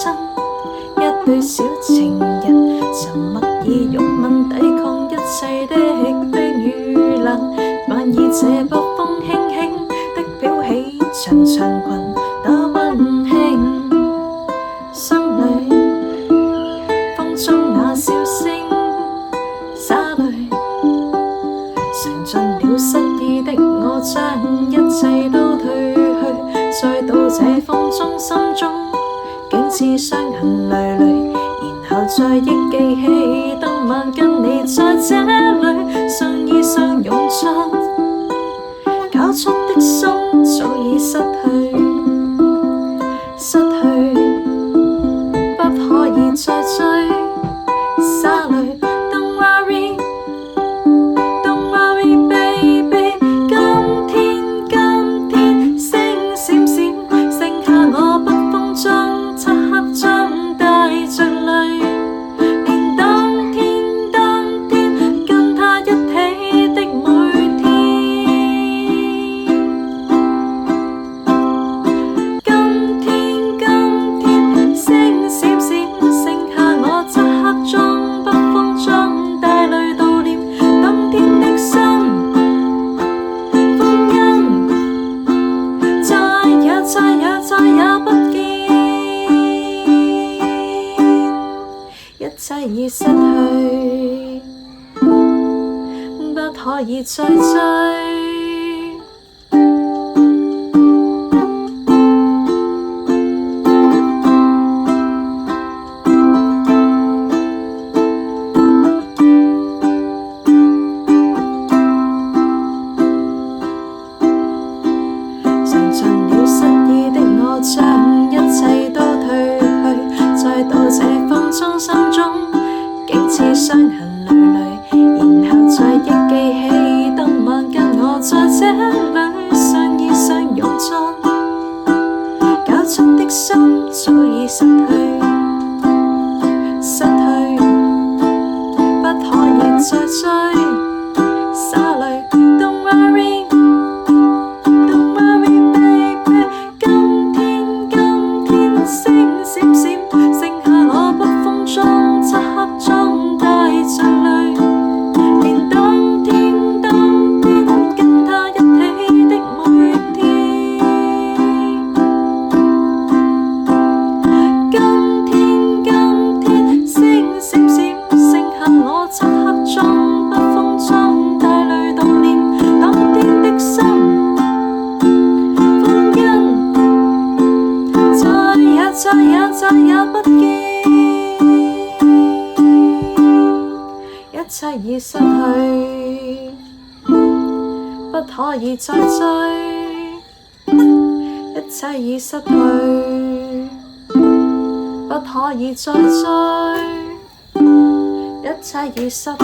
真，一對小情人沉默以擁吻抵抗一切的冰與冷，萬以這北風輕輕的飄起長長裙，多溫馨。心裏風中那笑聲灑淚，嘗盡了失意的我，將一切都褪去，再到這風中心中竟似傷痕累累，然後再憶記起當晚跟你在這裏相依相擁着，搞出的心早已失去，失去不可以再追，灑淚 Don't worry Don't worry baby， 今天星閃閃，剩下我北風中漆黑中帶着淚，連當天跟他一起的每天，今天星閃閃，剩下我漆黑中北風中帶淚悼念當天的心，歡欣再也不見，一切已失去，不可以再追。嘗盡了失意的我，將一切都褪去，再到這風中心中竟似傷痕累累，然後再憶記起當晚跟我在這裏相依相擁着，搞出的心早已失去，失去不可以再追，灑淚 Don't worry Don't worry baby， 今天星閃閃，剩下我北風中漆黑中帶着淚，連當天跟他一起的每天，今天星閃閃，剩下我漆黑中北風中帶淚悼念當天的心，歡欣再也不見，一切已失去，不可以再追，一切已失去，不可以再追，一切已失去。